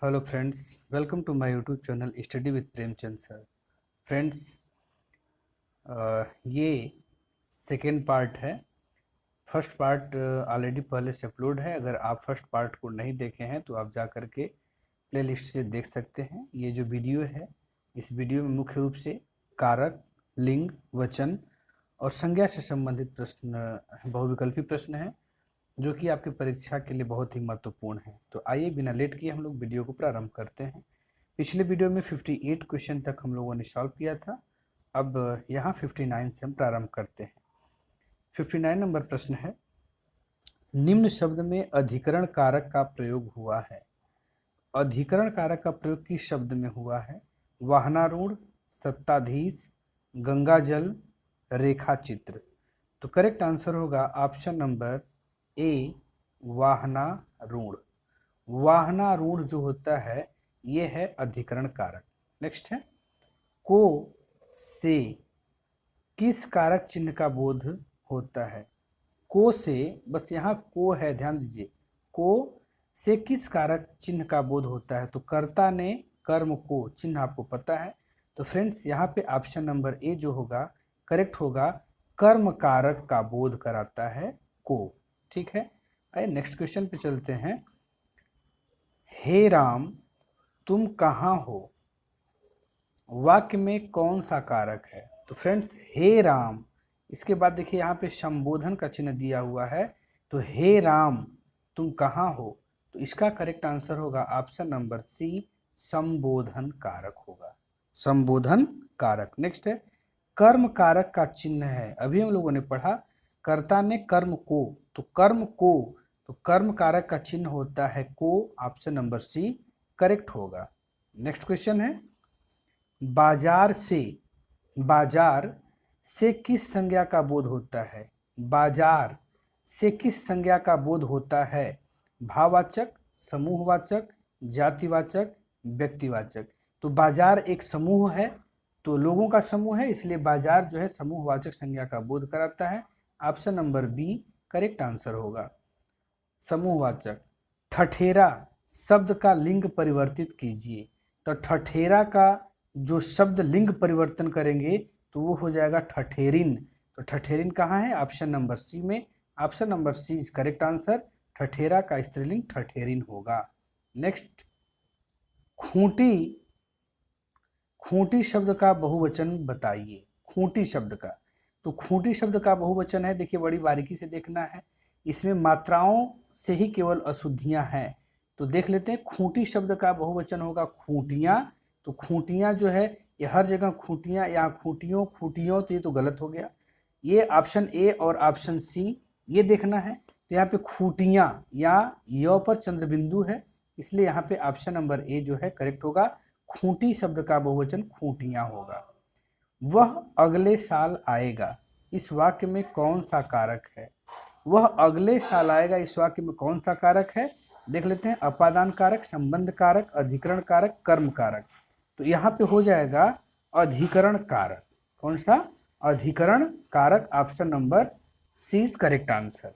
Hello friends, welcome to my YouTube channel study with Premchand sir. Friends, ये second part है। First part already पहले से upload है। अगर आप फर्स्ट पार्ट को नहीं देखे हैं तो आप जा कर के प्लेलिस्ट से देख सकते हैं। ये जो वीडियो है, इस वीडियो में मुख्य रूप से कारक, लिंग, वचन और संज्ञा से संबंधित प्रश्न, बहुविकल्पी प्रश्न हैं, जो कि आपकी परीक्षा के लिए बहुत ही महत्वपूर्ण है। तो आइए बिना लेट किए हम लोग वीडियो को प्रारंभ करते हैं। पिछले वीडियो में 58 क्वेश्चन तक हम लोगों ने सॉल्व किया था। अब यहाँ 59 से हम प्रारंभ करते हैं। 59 नंबर प्रश्न है, निम्न शब्द में अधिकरण कारक का प्रयोग हुआ है। अधिकरण कारक का प्रयोग किस शब्द में हुआ है? वाहनारूढ़, सत्ताधीश, गंगाजल, रेखाचित्र। तो करेक्ट आंसर होगा ऑप्शन नंबर ए, वाहनारूढ़। वाहनारूढ़ जो होता है ये है अधिकरण कारक। नेक्स्ट है, को से किस कारक चिन्ह का बोध होता है? को से, बस यहाँ को है, ध्यान दीजिए, को से किस कारक चिन्ह का बोध होता है? तो कर्ता ने कर्म को, चिन्ह आपको पता है। तो फ्रेंड्स, यहाँ पे ऑप्शन नंबर ए जो होगा करेक्ट होगा, कर्म कारक का बोध कराता है को। ठीक है, आइए नेक्स्ट क्वेश्चन पे चलते हैं। हे राम तुम कहाँ हो, वाक्य में कौन सा कारक है? तो फ्रेंड्स, हे राम, इसके बाद देखिए यहाँ पे संबोधन का चिन्ह दिया हुआ है। तो हे राम तुम कहाँ हो, तो इसका करेक्ट आंसर होगा ऑप्शन नंबर सी, संबोधन कारक होगा, संबोधन कारक। नेक्स्ट है, कर्म कारक का चिन्ह है। अभी हम लोगों ने पढ़ा कर्ता ने कर्म को, तो कर्म को, तो कर्म कारक का चिन्ह होता है को, ऑप्शन नंबर सी करेक्ट होगा। नेक्स्ट क्वेश्चन है, बाजार से, बाजार से किस संज्ञा का बोध होता है? बाजार से किस संज्ञा का बोध होता है? भाववाचक, समूहवाचक, जातिवाचक, व्यक्तिवाचक। तो बाजार एक समूह है, तो लोगों का समूह है, इसलिए बाजार जो है समूहवाचक संज्ञा का बोध कराता है। Option number B correct answer होगा, समूहवाचक। ठठेरा शब्द का लिंग परिवर्तित कीजिए। तो ठठेरा का जो शब्द लिंग परिवर्तन करेंगे तो वो हो जाएगा ठठेरिन। तो ठठेरिन कहाँ है? ऑप्शन नंबर सी में। Option number C is correct answer. ठठेरा का स्त्रीलिंग ठठेरिन होगा। नेक्स्ट, खूंटी, खूंटी शब्द का बहुवचन बताइए। खूंटी शब्द का, तो खूंटी शब्द का बहुवचन है, देखिए बड़ी बारीकी से देखना है, इसमें मात्राओं से ही केवल अशुद्धियां हैं। तो देख लेते हैं, खूंटी शब्द का बहुवचन होगा खूंटियां। तो खूंटियां जो है ये हर जगह खूंटियां या खूंटियों, खूंटियों, तो ये तो गलत हो गया। ये ऑप्शन ए और ऑप्शन सी ये देखना है। तो यहाँ पे खूंटियां या य पर चंद्र बिंदु है, इसलिए यहाँ पे ऑप्शन नंबर ए जो है करेक्ट होगा। खूंटी शब्द का बहुवचन खूंटियां होगा। वह अगले साल आएगा, इस वाक्य में कौन सा कारक है? वह अगले साल आएगा, इस वाक्य में कौन सा कारक है? देख लेते हैं, अपादान कारक, संबंध कारक, अधिकरण कारक, कर्म कारक। तो यहाँ पे हो जाएगा अधिकरण कारक। कौन सा? अधिकरण कारक, option number C is correct answer.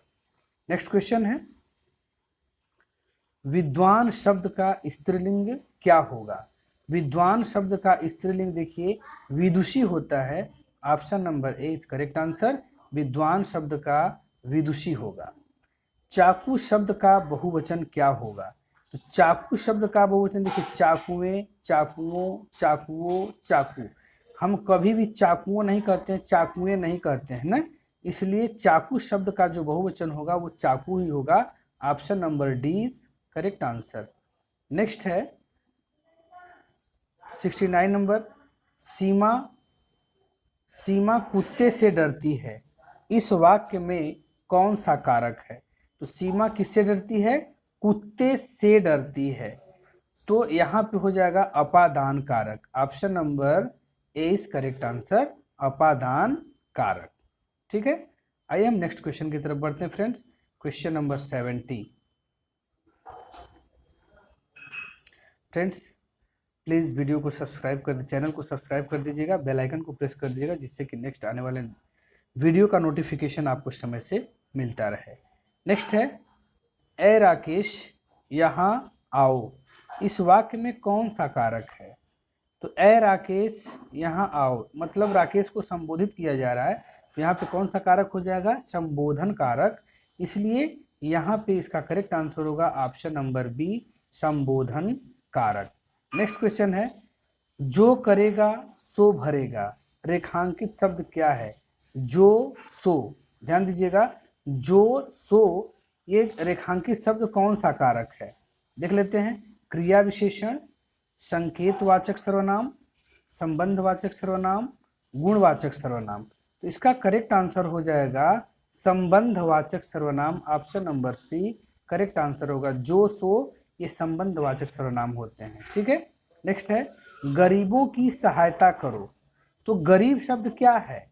Next question है, विद्वान शब्द का स्त्रीलिंग क्या होगा? विद्वान शब्द का स्त्रीलिंग देखिए विदुषी होता है। Option number A is correct answer. विद्वान शब्द का विदुषी होगा। चाकू शब्द का बहुवचन क्या होगा? तो चाकू शब्द का बहुवचन देखिए चाकुएं, चाकुओं, चाकुओं, चाकू। हम कभी भी चाकुओं नहीं कहते हैं, चाकुएं नहीं कहते हैं ना, इसलिए चाकू शब्द का जो बहुवचन होगा वो चाकू ही होगा। Option number D is correct answer. Next है 69 नंबर, सीमा, सीमा कुत्ते से डरती है, इस वाक्य में कौन सा कारक है? तो सीमा किससे डरती है? कुत्ते से डरती है, तो यहाँ पे हो जाएगा अपादान कारक। Option number A is correct answer, अपादान कारक। ठीक है, आइए हम नेक्स्ट क्वेश्चन की तरफ बढ़ते हैं friends. Question number 70। Friends, please video को सब्सक्राइब कर, चैनल को सब्सक्राइब कर दीजिएगा, बेल आइकन को प्रेस कर दीजिएगा, जिससे कि नेक्स्ट आने वाले वीडियो का नोटिफिकेशन आपको समय से मिलता रहे। नेक्स्ट है, ए राकेश यहाँ आओ, इस वाक्य में कौन सा कारक है? तो ए राकेश यहाँ आओ, मतलब राकेश को संबोधित किया जा रहा है, तो यहाँ पे कौन सा कारक हो जाएगा? संबोधन कारक। इसलिए यहाँ पे इसका करेक्ट आंसर होगा ऑप्शन नंबर बी, संबोधन कारक। नेक्स्ट क्वेश्चन है, जो करेगा सो भरेगा, रेखांकित शब्द क्या है? जो सो, ध्यान दीजिएगा, जो सो ये रेखांकित शब्द कौन सा कारक है? देख लेते हैं। क्रिया विशेषण, संकेतवाचक सर्वनाम, संबंधवाचक सर्वनाम, गुणवाचक सर्वनाम। तो इसका करेक्ट आंसर हो जाएगा संबंधवाचक सर्वनाम, option number C correct answer होगा। जो सो ये संबंधवाचक सर्वनाम होते हैं। ठीक है, नेक्स्ट है, गरीबों की सहायता करो। तो गरीब शब्द क्या है?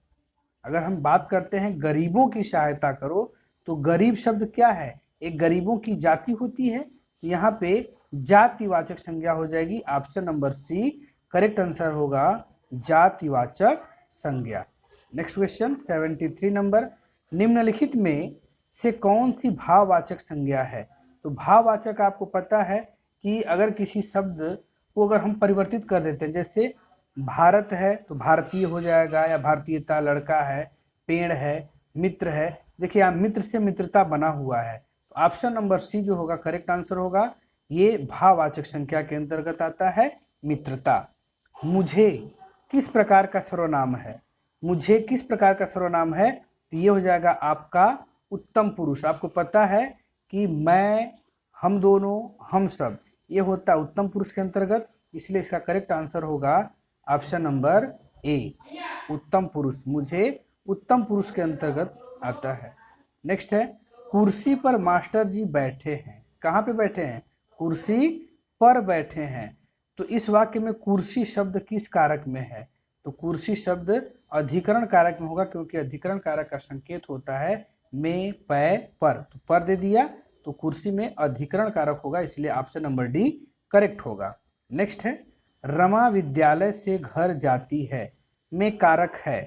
अगर हम बात करते हैं गरीबों की सहायता करो, तो गरीब शब्द क्या है? एक गरीबों की जाति होती है, तो यहाँ पे जातिवाचक संज्ञा हो जाएगी, option number C correct answer होगा जातिवाचक संज्ञा। नेक्स्ट क्वेश्चन 73 नंबर, निम्नलिखित में से कौन सी भाववाचक संज्ञा है? तो भाववाचक आपको पता है कि अगर किसी शब्द को अगर हम परिवर्तित कर देते हैं, जैसे भारत है तो भारतीय हो जाएगा, या भारतीयता, लड़का है, पेड़ है, मित्र है। देखिए यहाँ मित्र से मित्रता बना हुआ है, तो ऑप्शन नंबर सी जो होगा करेक्ट आंसर होगा, ये भाववाचक संख्या के अंतर्गत आता है, मित्रता। मुझे किस प्रकार का सर्वनाम है? मुझे किस प्रकार का सर्वनाम है? तो ये हो जाएगा आपका उत्तम पुरुष। आपको पता है कि मैं, हम दोनों, हम सब, ये होता है उत्तम पुरुष के अंतर्गत, इसलिए इसका करेक्ट आंसर होगा ऑप्शन नंबर ए, उत्तम पुरुष। मुझे उत्तम पुरुष के अंतर्गत आता है। नेक्स्ट है, कुर्सी पर मास्टर जी बैठे हैं। कहाँ पे बैठे हैं? कुर्सी पर बैठे हैं। तो इस वाक्य में कुर्सी शब्द किस कारक में है? तो कुर्सी शब्द अधिकरण कारक में होगा, क्योंकि अधिकरण कारक का संकेत होता है में, पै, पर। तो पर दे दिया तो कुर्सी में अधिकरण कारक होगा, इसलिए ऑप्शन नंबर डी करेक्ट होगा। नेक्स्ट है, रमा विद्यालय से घर जाती है, में कारक है।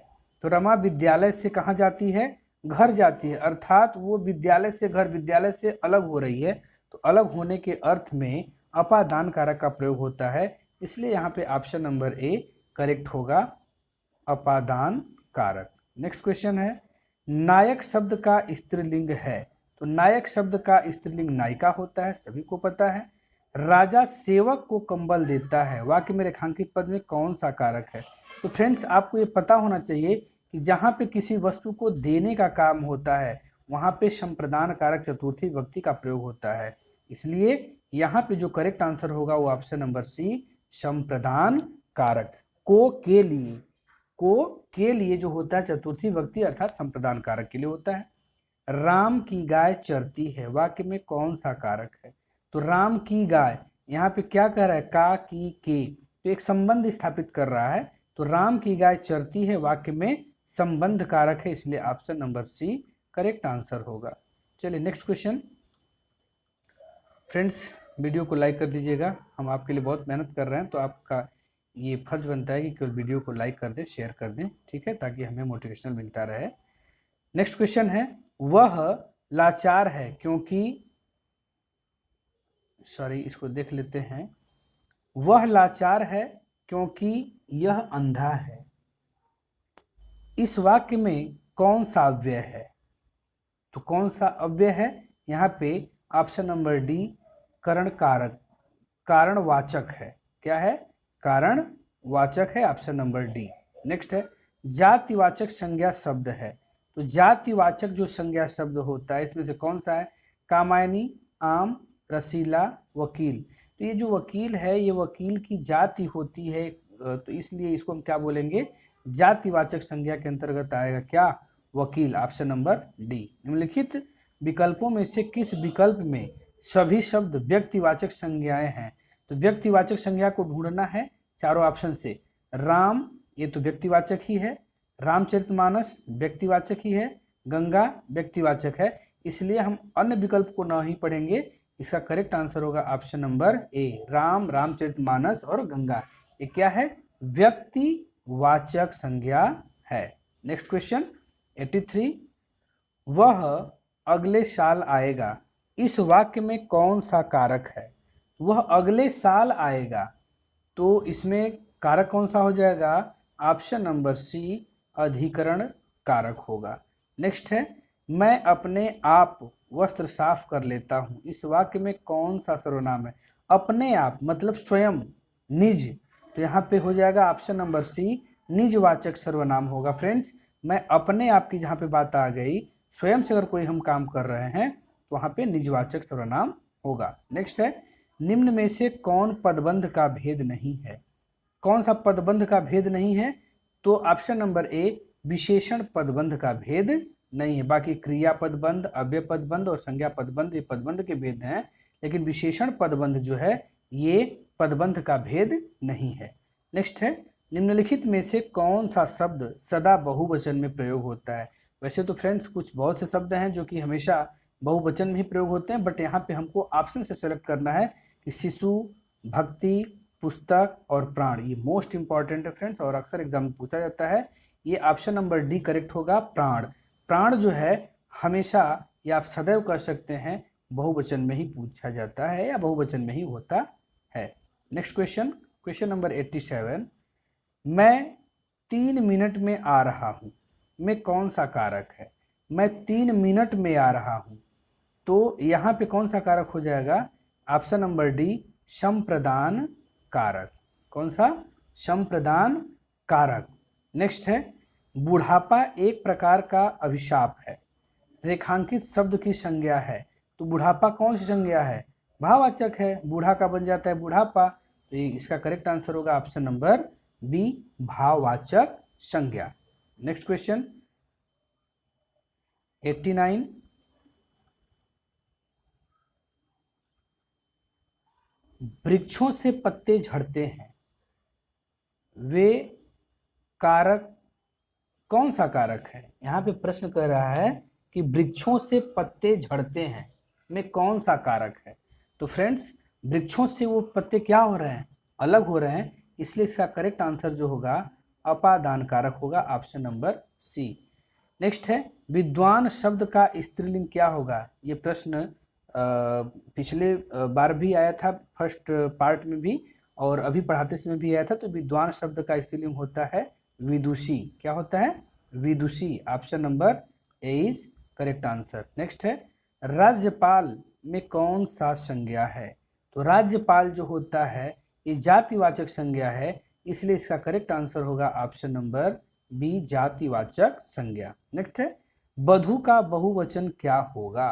तो रमा विद्यालय से कहाँ जाती है? घर जाती है, अर्थात वो विद्यालय से घर, विद्यालय से अलग हो रही है, तो अलग होने के अर्थ में अपादान कारक का प्रयोग होता है, इसलिए यहाँ पे ऑप्शन नंबर ए करेक्ट होगा, अपादान कारक। नेक्स्ट क्वेश्चन है, नायक शब्द का स्त्रीलिंग है। तो नायक शब्द का स्त्रीलिंग नायिका होता है, सभी को पता है। राजा सेवक को कंबल देता है, वाक्य में रेखांकित पद में कौन सा कारक है? तो फ्रेंड्स आपको ये पता होना चाहिए कि जहाँ पे किसी वस्तु को देने का काम होता है, वहाँ पे संप्रदान कारक चतुर्थी विभक्ति का प्रयोग होता है, इसलिए यहाँ पे जो करेक्ट आंसर होगा वो ऑप्शन नंबर सी, संप्रदान कारक। को के लिए जो होता है चतुर्थी विभक्ति अर्थात संप्रदान कारक के लिए होता है। राम की गाय चरती है, वाक्य में कौन सा कारक है? तो राम की गाय, यहाँ पे क्या कह रहा है? का, की, के, तो एक संबंध स्थापित कर रहा है, तो राम की गाय चरती है वाक्य में संबंध कारक है, इसलिए option number C correct answer होगा। चलिए नेक्स्ट क्वेश्चन। फ्रेंड्स वीडियो को लाइक कर दीजिएगा, हम आपके लिए बहुत मेहनत कर रहे हैं, तो आपका ये फर्ज बनता है कि केवल वीडियो को लाइक कर दें, शेयर कर दें, ठीक है, ताकि हमें मोटिवेशन मिलता रहे। नेक्स्ट क्वेश्चन है, वह लाचार है क्योंकि, सॉरी इसको देख लेते हैं। वह लाचार है क्योंकि यह अंधा है। इस वाक्य में कौन सा अव्यय है? तो कौन सा अव्यय है? यहाँ पे ऑप्शन नंबर डी करण कारक, कारणवाचक है। क्या है? कारणवाचक है, ऑप्शन नंबर डी। नेक्स्ट है, जातिवाचक संज्ञा शब्द है। तो जातिवाचक जो संज्ञा शब्द होता है इसमें से कौन सा है? कामायनी, आम, रसीला, वकील। तो ये जो वकील है ये वकील की जाति होती है, तो इसलिए इसको हम क्या बोलेंगे? जातिवाचक संज्ञा के अंतर्गत आएगा क्या? वकील, ऑप्शन नंबर डी। निम्नलिखित विकल्पों में से किस विकल्प में सभी शब्द व्यक्तिवाचक संज्ञाएं हैं? तो व्यक्तिवाचक संज्ञा को ढूंढना है चारों ऑप्शन से। राम ये तो व्यक्तिवाचक ही है, रामचरितमानस व्यक्तिवाचक ही है, गंगा व्यक्तिवाचक है, इसलिए हम अन्य विकल्प को नहीं पढ़ेंगे। इसका करेक्ट आंसर होगा ऑप्शन नंबर ए, राम, रामचरितमानस और गंगा। ये क्या है? व्यक्तिवाचक संज्ञा है। नेक्स्ट क्वेश्चन 83, वह अगले साल आएगा। इस वाक्य में कौन सा कारक है? वह अगले साल आएगा, तो इसमें कारक कौन सा हो जाएगा? ऑप्शन नंबर सी अधिकरण कारक होगा। नेक्स्ट है, मैं अपने आप वस्त्र साफ कर लेता हूँ। इस वाक्य में कौन सा सर्वनाम है? अपने आप मतलब स्वयं, निज, तो यहाँ पे हो जाएगा ऑप्शन नंबर सी निजवाचक सर्वनाम होगा। फ्रेंड्स, मैं अपने आप की जहाँ पे बात आ गई, स्वयं से अगर कोई हम काम कर रहे हैं तो वहाँ पे निजवाचक सर्वनाम होगा। नेक्स्ट है, निम्न में से कौन पदबंध का भेद नहीं है? कौन सा पदबंध का भेद नहीं है? तो ऑप्शन नंबर ए विशेषण पदबंध का भेद नहीं है। बाकी क्रिया पदबंध, अव्यय पदबंध और संज्ञा पदबंध ये पदबंध के भेद हैं, लेकिन विशेषण पदबंध जो है ये पदबंध का भेद नहीं है। नेक्स्ट है, निम्नलिखित में से कौन सा शब्द सदा बहुवचन में प्रयोग होता है? वैसे तो फ्रेंड्स कुछ बहुत से शब्द हैं जो कि हमेशा बहुवचन में ही प्रयोग होते हैं, बट यहाँ पे हमको ऑप्शन से सेलेक्ट करना है कि शिशु, भक्ति, पुस्तक और प्राण, ये मोस्ट इंपॉर्टेंट है फ्रेंड्स और अक्सर एग्जाम में पूछा जाता है। ये ऑप्शन नंबर डी करेक्ट होगा, प्राण। प्राण जो है हमेशा, या आप सदैव कह सकते हैं, बहुवचन में ही पूछा जाता है या बहुवचन में ही होता है। नेक्स्ट क्वेश्चन, क्वेश्चन नंबर 87, मैं 3 मिनट में आ रहा हूँ में कौन सा कारक है? मैं 3 मिनट में आ रहा हूँ, तो यहाँ पे कौन सा कारक हो जाएगा? ऑप्शन नंबर डी संप्रदान कारक। कौन सा? संप्रदान कारक। नेक्स्ट है, बुढ़ापा एक प्रकार का अभिशाप है, रेखांकित शब्द की संज्ञा है, तो बुढ़ापा कौन सी संज्ञा है? भाववाचक है, बूढ़ा का बन जाता है बुढ़ापा, तो इसका करेक्ट आंसर होगा ऑप्शन नंबर बी भाववाचक संज्ञा। नेक्स्ट क्वेश्चन 89, वृक्षों से पत्ते झड़ते हैं, वे कारक कौन सा कारक है? यहाँ पे प्रश्न कर रहा है कि वृक्षों से पत्ते झड़ते हैं में कौन सा कारक है? तो फ्रेंड्स, वृक्षों से वो पत्ते क्या हो रहे हैं? अलग हो रहे हैं, इसलिए इसका करेक्ट आंसर जो होगा अपादान कारक होगा, ऑप्शन नंबर सी। नेक्स्ट है, विद्वान शब्द का स्त्रीलिंग क्या होगा? ये प्रश्न पिछले बार भी आया था, फर्स्ट पार्ट में भी, और अभी पढ़ाते समय भी आया था। तो विद्वान शब्द का स्त्रीलिंग होता है विदुषी। क्या होता है? विदुषी। Option number A is correct answer. Next है, राज्यपाल में कौन सा संज्ञा है? तो राज्यपाल जो होता है ये जातिवाचक संज्ञा है, इसलिए इसका करेक्ट आंसर होगा ऑप्शन नंबर बी जातिवाचक संज्ञा। नेक्स्ट है, वधु का बहुवचन क्या होगा?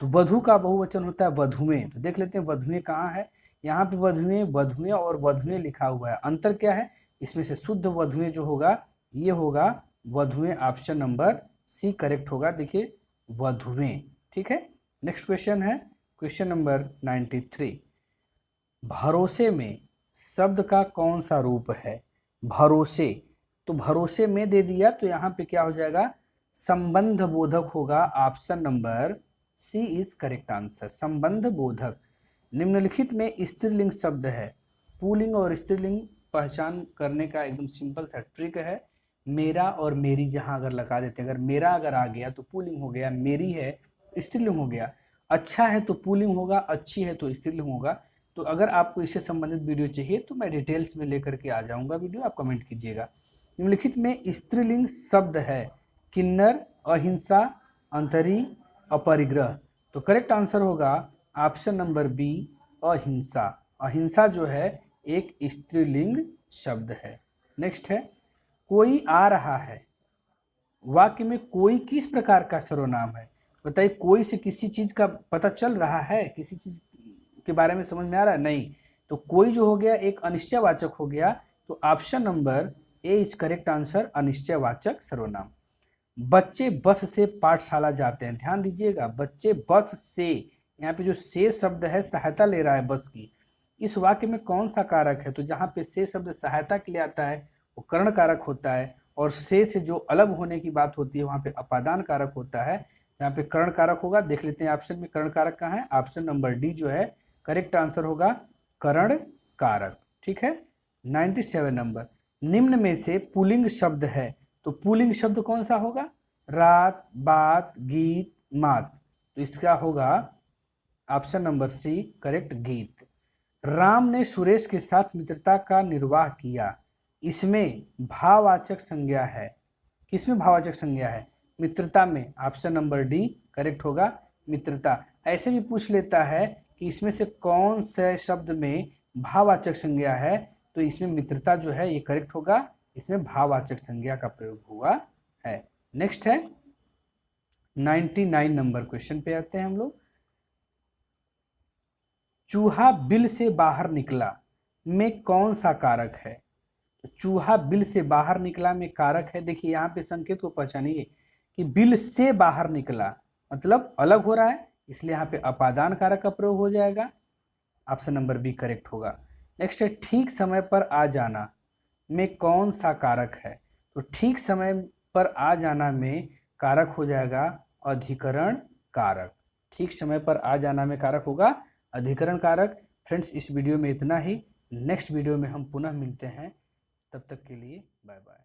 तो वधु का बहुवचन होता है वधुएं। तो देख लेते हैं वधुएं कहाँ है। यहाँ पे वधुएं, वधुएं और वधुएं लिखा हुआ है, अंतर क्या है? इसमें से शुद्ध वधुएं जो होगा ये होगा वधुएं, ऑप्शन नंबर सी करेक्ट होगा। देखिए वधुएं, ठीक है। नेक्स्ट क्वेश्चन है क्वेश्चन नंबर 93, भरोसे में शब्द का कौन सा रूप है? भरोसे, तो भरोसे में दे दिया तो यहाँ पे क्या हो जाएगा? संबंध बोधक होगा, option number C is correct answer, संबंध बोधक। निम्नलिखित में स्त्रीलिंग शब्द है, पुल्लिंग और स्त्रीलिंग पहचान करने का एकदम सिंपल सा ट्रिक है। मेरा और मेरी जहां अगर लगा देते हैं, अगर मेरा अगर आ गया तो पुल्लिंग हो गया, मेरी है स्त्रीलिंग हो गया, अच्छा है तो पुल्लिंग होगा, अच्छी है तो स्त्रीलिंग होगा। तो अगर आपको इससे संबंधित वीडियो चाहिए तो मैं डिटेल्स में लेकर के आ जाऊंगा वीडियो, आप कमेंट कीजिएगा। निम्नलिखित में स्त्रीलिंग शब्द है किन्नर, अहिंसा, अंतरी, अपरिग्रह। तो करेक्ट आंसर होगा ऑप्शन नंबर बी अहिंसा। अहिंसा जो है एक स्त्रीलिंग शब्द है। नेक्स्ट है, कोई आ रहा है, वाक्य में कोई किस प्रकार का सर्वनाम है? बताइए, कोई से किसी चीज का पता चल रहा है, किसी चीज के बारे में समझ में आ रहा है? नहीं। तो कोई जो हो गया एक अनिश्चयवाचक हो गया, तो option number A is correct answer, अनिश्चयवाचक सर्वनाम। बच्चे बस से पाठशाला जाते हैं, ध्यान दीजिएगा, बच्चे बस से, यहाँ पे जो से शब्द है सहायता ले रहा है बस की। इस वाक्य में कौन सा कारक है? तो जहाँ पे से शब्द सहायता के लिए आता है वो कर्ण कारक होता है, और से जो अलग होने की बात होती है वहाँ पे अपादान कारक होता है। यहाँ पे कर्ण कारक होगा, देख लेते हैं ऑप्शन में कर्ण कारक कहाँ है। ऑप्शन नंबर डी जो है करेक्ट आंसर होगा, कर्ण कारक, ठीक है। 97 नंबर, निम्न में से पुल्लिंग शब्द है, तो पुल्लिंग शब्द कौन सा होगा? रात, बात, गीत, मात। तो इसका होगा ऑप्शन नंबर सी करेक्ट, गीत। राम ने सुरेश के साथ मित्रता का निर्वाह किया, इसमें भाववाचक संज्ञा है। किसमें भाववाचक संज्ञा है? मित्रता में। ऑप्शन नंबर डी करेक्ट होगा, मित्रता। ऐसे भी पूछ लेता है कि इसमें से कौन से शब्द में भाववाचक संज्ञा है, तो इसमें मित्रता जो है ये करेक्ट होगा, इसमें भाववाचक संज्ञा का प्रयोग हुआ है। नेक्स्ट है 99 नंबर क्वेश्चन पे आते हैं हम लोग। चूहा बिल से बाहर निकला में कौन सा कारक है? तो चूहा बिल से बाहर निकला में कारक है, देखिए यहाँ पे संकेत को पहचानिए कि बिल से बाहर निकला मतलब अलग हो रहा है, इसलिए यहाँ पे अपादान कारक का प्रयोग हो जाएगा। ऑप्शन नंबर बी करेक्ट होगा। नेक्स्ट है ठीक समय पर आ जाना में कौन सा कारक है? तो ठीक समय पर आ जाना में कारक हो जाएगा अधिकरण कारक। ठीक समय पर आ जाना में कारक होगा अधिकरण कारक। फ्रेंड्स, इस वीडियो में इतना ही। नेक्स्ट वीडियो में हम पुनः मिलते हैं, तब तक के लिए बाय बाय।